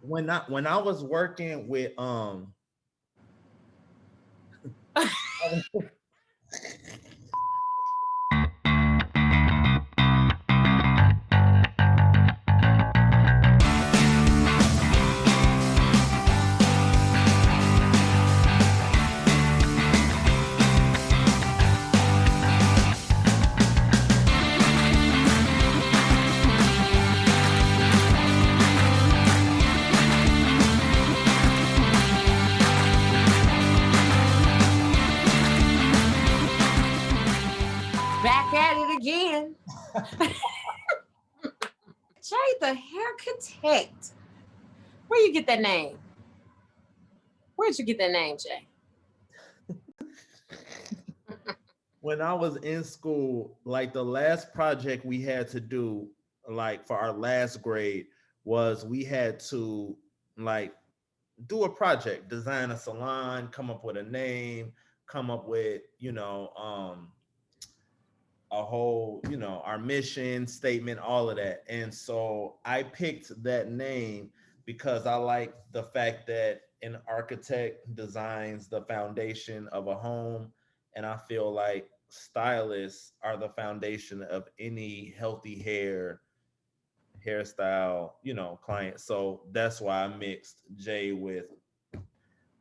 When I was working with Back at it again. Jthehairchitect. Where you get that name? Where'd you get that name, Jay? when I was in school, like the last project we had to do, like for our last grade, was we had to like do a project, design a salon, come up with a name, come up with, a whole, our mission statement, all of that. And so I picked that name because I like the fact that an architect designs the foundation of a home. And I feel like stylists are the foundation of any healthy hairstyle, client. So that's why I mixed J with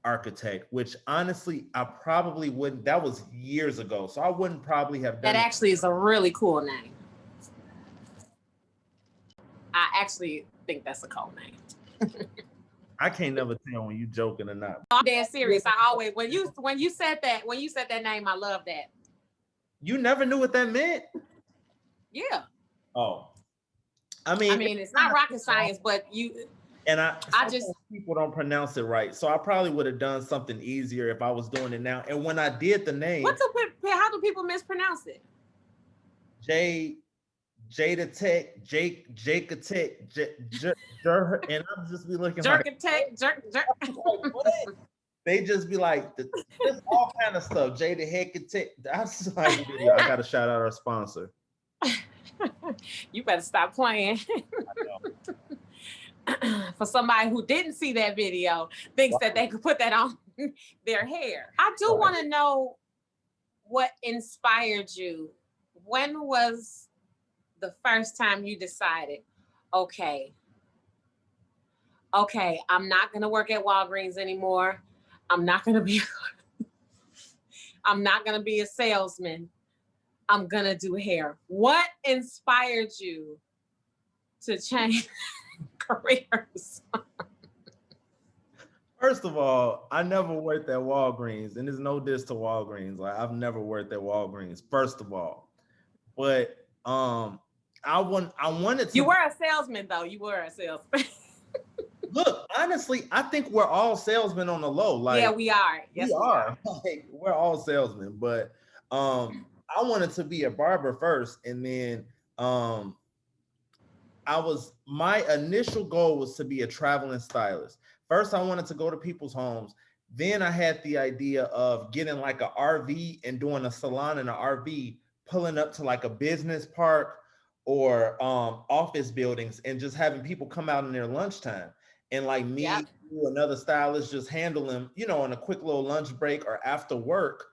architect, which honestly I probably wouldn't. That was years ago, so I wouldn't probably have That done it. actually is a really cool name. I actually think that's a cool name. I can't never tell when you joking or not. I'm dead serious. I always when you said that name, I love that. You never knew what that meant? Yeah. Oh, I I mean, mean, it's not rocket science, but and I just people don't pronounce it right, so I probably would have done something easier if I was doing it now. And when I did the name, how do people mispronounce it? Jthehairchitect, and I'm just be looking Jthehairchitect, what? They just be like, there's all kind of stuff. Jthehairchitect. I was just like, I gotta shout out our sponsor. You better stop playing. For somebody who didn't see that video, thinks that they could put that on their hair. I do want to know what inspired you. When was the first time you decided, okay, I'm not going to work at Walgreens anymore. I'm not going to be a salesman. I'm going to do hair. What inspired you to change careers? First of all, I never worked at Walgreens, and there's no diss to Walgreens. Like I've never worked at Walgreens, first of all. But I wanted to. You were a salesman, though. You were a salesman. Look, honestly, I think we're all salesmen on the low. Like, yeah, we are. Yes, we are. Like, we're all salesmen. But I wanted to be a barber first, and then my initial goal was to be a traveling stylist. First, I wanted to go to people's homes. Then I had the idea of getting like an RV and doing a salon in an RV, pulling up to like a business park or office buildings and just having people come out in their lunchtime. And like me, another stylist, just handle them, on a quick little lunch break or after work.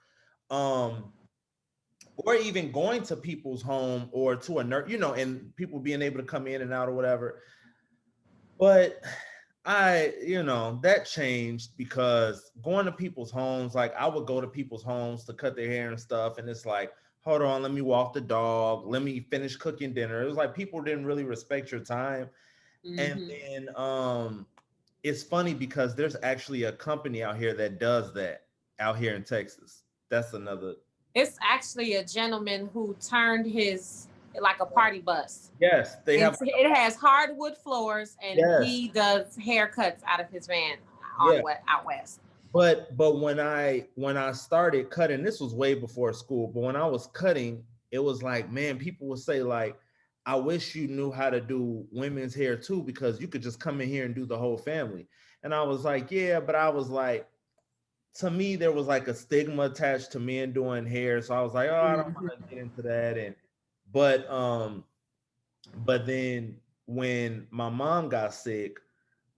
Or even going to people's home or to a nurse, and people being able to come in and out or whatever. But that changed because going to people's homes, like I would go to people's homes to cut their hair and stuff. And it's like, hold on, let me walk the dog. Let me finish cooking dinner. It was like people didn't really respect your time. Mm-hmm. And then it's funny because there's actually a company out here that does that out here in Texas. That's another. It's actually a gentleman who turned his like a party bus. Yes, it has hardwood floors, and he does haircuts out of his van out west. But when I started cutting, this was way before school, but when I was cutting, it was like, man, people would say like, I wish you knew how to do women's hair too, because you could just come in here and do the whole family. And I was like, yeah, but I was like, to me, there was like a stigma attached to men doing hair. So I was like, oh, I don't want to get into that. But then when my mom got sick,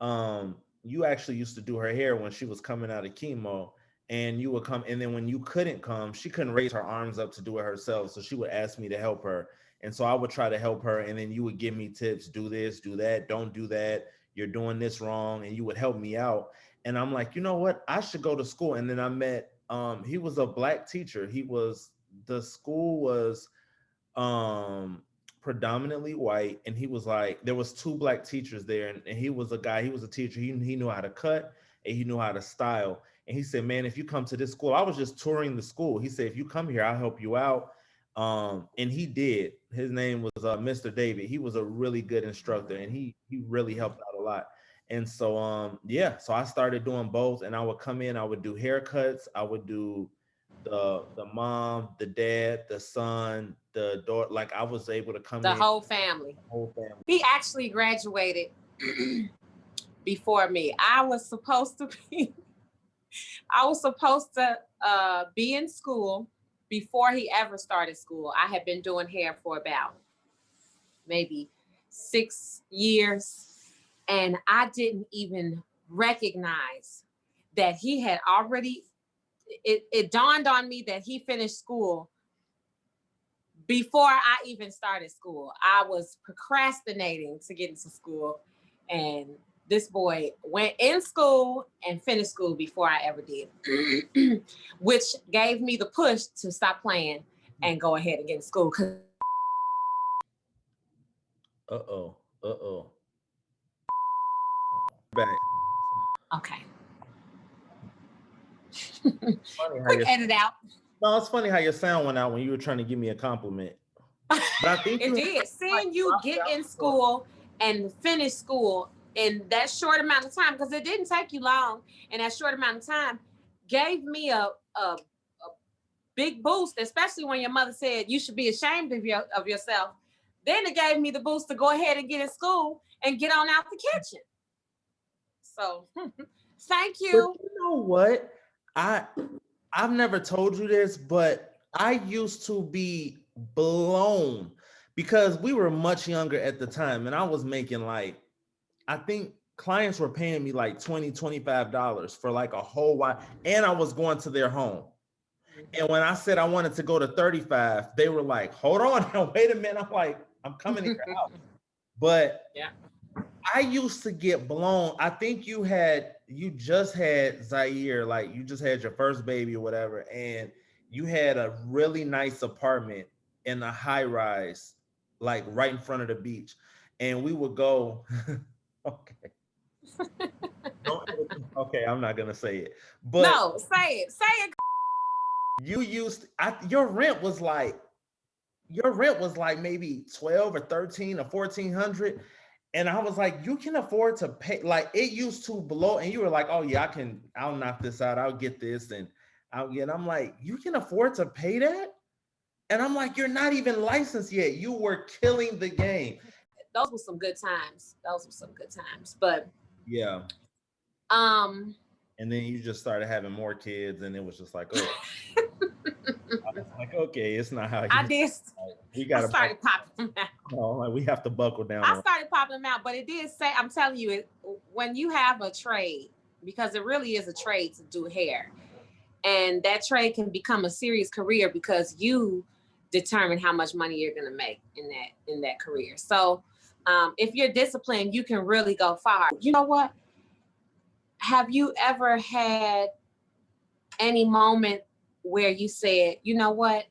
you actually used to do her hair when she was coming out of chemo, and you would come, and then when you couldn't come, she couldn't raise her arms up to do it herself, so she would ask me to help her, and so I would try to help her, and then you would give me tips: do this, do that, don't do that, you're doing this wrong, and you would help me out. And I'm like, you know what, I should go to school. And then I met, he was a black teacher. The school was um predominantly white, and he was like, there was two black teachers there, and he was a guy, he was a teacher, he knew how to cut and he knew how to style. And he said, man, if you come to this school, I was just touring the school, he said, if you come here, I'll help you out. And he did. His name was Mr. David. He was a really good instructor, and he really helped out a lot. And so yeah, so I started doing both, and I would come in, I would do haircuts, I would do the mom, the dad, the son, the daughter. Like, I was able to come The in, whole family. whole family. He actually graduated before me. I was supposed to be in school before he ever started school. I had been doing hair for about maybe 6 years, and I didn't even recognize that he had already, it dawned on me that he finished school before I even started school. I was procrastinating to get into school, and this boy went in school and finished school before I ever did, which gave me the push to stop playing and go ahead and get in school. Back. Okay. Funny how Quick your, edit out. no, it's funny how your sound went out when you were trying to give me a compliment. But I think It did. Seeing you get in school and finish school in that short amount of time, because it didn't take you long, in that short amount of time, gave me a big boost, especially when your mother said you should be ashamed of yourself. Then it gave me the boost to go ahead and get in school and get on out the kitchen. So thank you. But you know what? I've never told you this, but I used to be blown because we were much younger at the time, and I was making like, I think clients were paying me like $20, $25 for like a whole while, and I was going to their home. And when I said I wanted to go to 35, they were like, hold on, wait a minute. I'm like, I'm coming to your house. But yeah, I used to get blown. I think you just had Zaire, like you just had your first baby or whatever, and you had a really nice apartment in a high rise, like right in front of the beach. And we would go, okay. Okay, I'm not gonna say it. But no, say it. Say it. Your rent was like maybe 12 or 13 or 1400. And I was like, you can afford to pay, like it used to blow. And you were like, oh yeah, I'll knock this out, I'll get this, and I'm like, you can afford to pay that? And I'm like, you're not even licensed yet. You were killing the game. Those were some good times. But yeah. And then you just started having more kids, and it was just like, oh. I was like, okay, it's not how I did. I started popping them out. No, like we have to buckle down. I started popping them out, but it did say, I'm telling you, when you have a trade, because it really is a trade to do hair, and that trade can become a serious career because you determine how much money you're going to make in that career. So if you're disciplined, you can really go far. You know what? Have you ever had any moment where you said, you know what,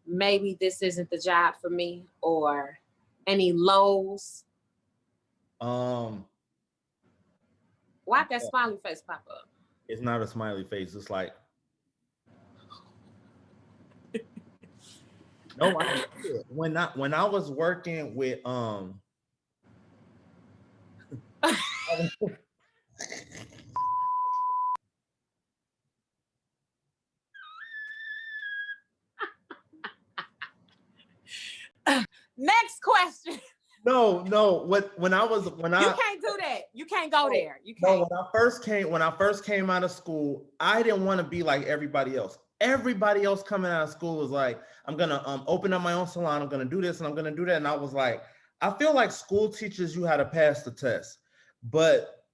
maybe this isn't the job for me, or any lows? Why'd that smiley face pop up? It's not a smiley face. It's like, no, when I was working with Next question. No. You can't do that. You can't go there. You can't. No, when I first came out of school, I didn't want to be like everybody else. Everybody else coming out of school was like, I'm gonna open up my own salon. I'm gonna do this and I'm gonna do that. And I was like, I feel like school teaches you how to pass the test, But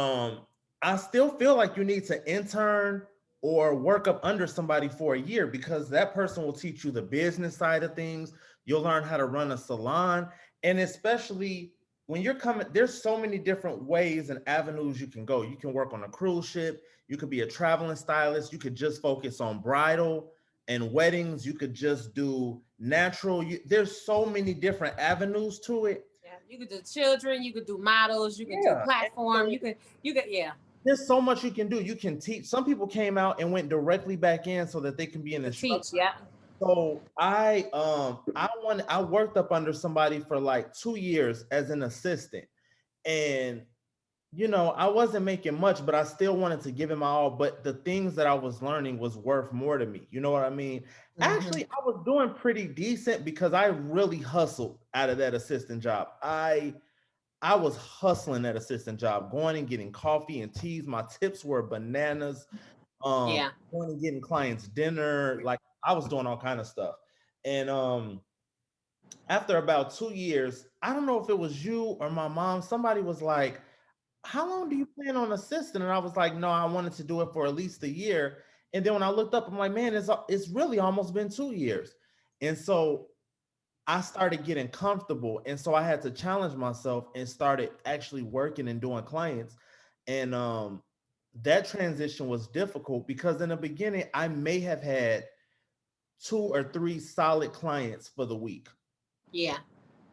I still feel like you need to intern or work up under somebody for a year, because that person will teach you the business side of things. You'll learn how to run a salon. And especially when you're coming, there's so many different ways and avenues you can go. You can work on a cruise ship. You could be a traveling stylist. You could just focus on bridal and weddings. You could just do natural. There's so many different avenues to it. Yeah, you could do children, you could do models, you could do Yeah. platform, you could, yeah. There's so much you can do. You can teach. Some people came out and went directly back in so that they can be an To instructor. teach, yeah. So I worked up under somebody for like 2 years as an assistant. And I wasn't making much, but I still wanted to give him my all. But the things that I was learning was worth more to me. You know what I mean? Actually, I was doing pretty decent because I really hustled out of that assistant job. I was hustling that assistant job, going and getting coffee and teas. My tips were bananas. Yeah. Going and getting clients dinner. Like, I was doing all kind of stuff. And after about 2 years, I don't know if it was you or my mom, somebody was like, how long do you plan on assisting? And I was like, no, I wanted to do it for at least a year. And then when I looked up, I'm like, man, it's really almost been 2 years. And so I started getting comfortable. And so I had to challenge myself and started actually working and doing clients. And that transition was difficult because in the beginning, I may have had 2 or 3 solid clients for the week. Yeah.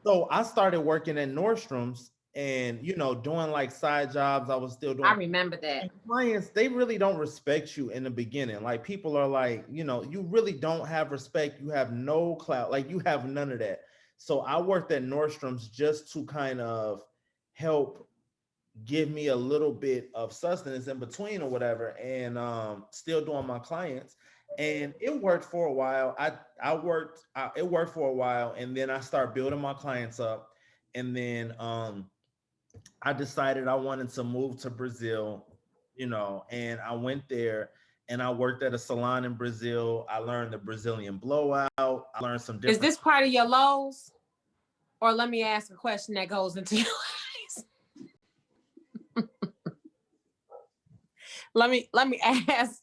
So I started working at Nordstrom's and, doing like side jobs. I was still I doing. remember that. And clients, they really don't respect you in the beginning. Like, people are like, you really don't have respect. You have no clout. Like, you have none of that. So I worked at Nordstrom's just to kind of help give me a little bit of sustenance in between or whatever, and still doing my clients. And it worked for a while. It worked for a while, and then I started building my clients up. And then I decided I wanted to move to Brazil, and I went there and I worked at a salon in Brazil. I learned the Brazilian blowout. I learned some Is different. this part of your lows? Or let me ask a question that goes into your eyes. let me ask.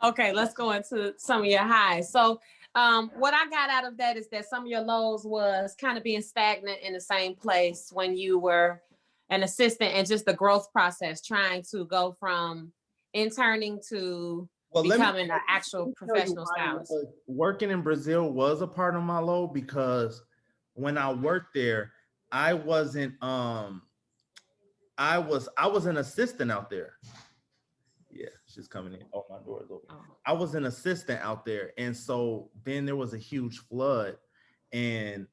Okay, let's go into some of your highs. So what I got out of that is that some of your lows was kind of being stagnant in the same place when you were an assistant, and just the growth process, trying to go from interning to becoming an actual professional stylist. Working in Brazil was a part of my low because when I worked there, I wasn't I was an assistant out there. Yeah, she's coming in. Oh, my door is open. Oh. I was an assistant out there. And so then there was a huge flood and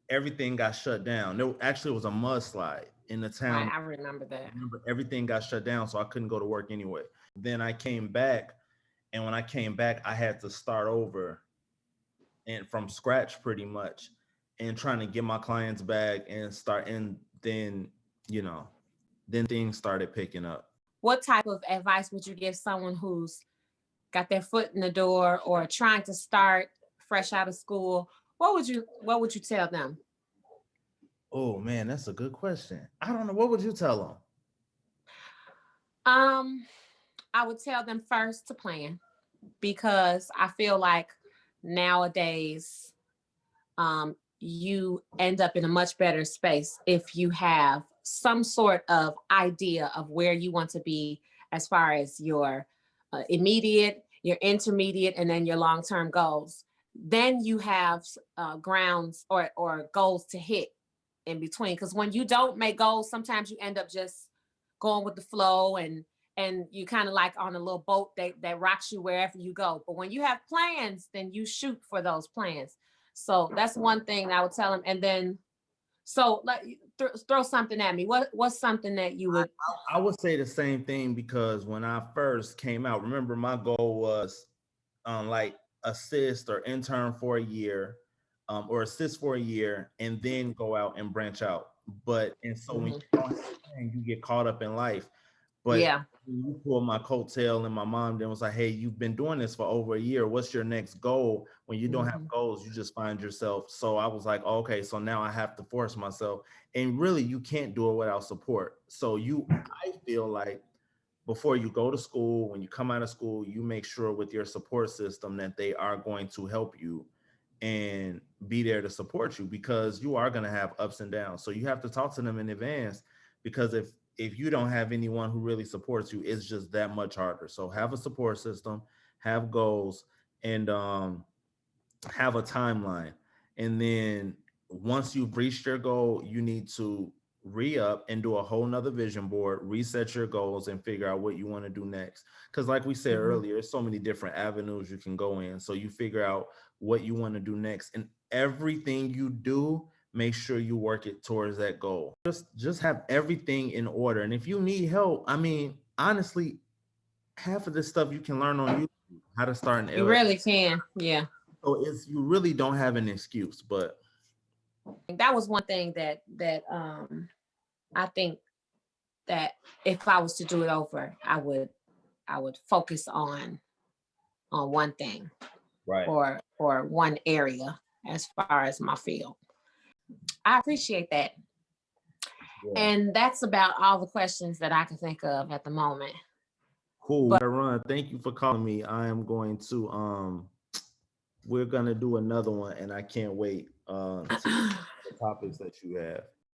everything got shut down. There actually was a mudslide in the town. Right, I remember that. Everything got shut down, so I couldn't go to work anyway. Then I came back, and when I came back, I had to start over and from scratch pretty much, and trying to get my clients back and start. And then, then things started picking up. What type of advice would you give someone who's got their foot in the door or trying to start fresh out of school? What would you tell them? Oh man, that's a good question. I don't know. What would you tell them? I would tell them first to plan, because I feel like nowadays, you end up in a much better space if you have some sort of idea of where you want to be as far as your immediate, your intermediate, and then your long-term goals. Then you have grounds or goals to hit in between. Because when you don't make goals, sometimes you end up just going with the flow, and you kind of like on a little boat that rocks you wherever you go. But when you have plans, then you shoot for those plans. So that's one thing I would tell them. And then, so throw something at me. What's something that you would? I would say the same thing, because when I first came out, remember my goal was like assist or intern for a year, or assist for a year and then go out and branch out. And so when you don't have a plan, you get caught up in life. But Yeah. you pulled my coattail, and my mom then was like, hey, you've been doing this for over a year. What's your next goal? When you don't have goals, you just find yourself. So I was like, okay, so now I have to force myself. And really, you can't do it without support. So I feel like before you go to school, when you come out of school, you make sure with your support system that they are going to help you and be there to support you, because you are going to have ups and downs. So you have to talk to them in advance, because if you don't have anyone who really supports you, it's just that much harder. So have a support system, have goals, and have a timeline. And then once you've reached your goal, you need to re-up and do a whole nother vision board, reset your goals, and figure out what you want to do next. Because like we said earlier, there's so many different avenues you can go in. So you figure out what you want to do next, and everything you do, make sure you work it towards that goal. Just have everything in order. And if you need help, I mean, honestly, half of this stuff you can learn on YouTube, how to start an You really can. Yeah. so you really don't have an excuse. But That was one thing that I think that if I was to do it over, I would focus on one thing, right, or one area as far as my field. I appreciate that. yeah. And that's about all the questions that I can think of at the moment. Cool. But Run, thank you for calling me. I am going to we're gonna do another one, and I can't wait to see the topics that you have.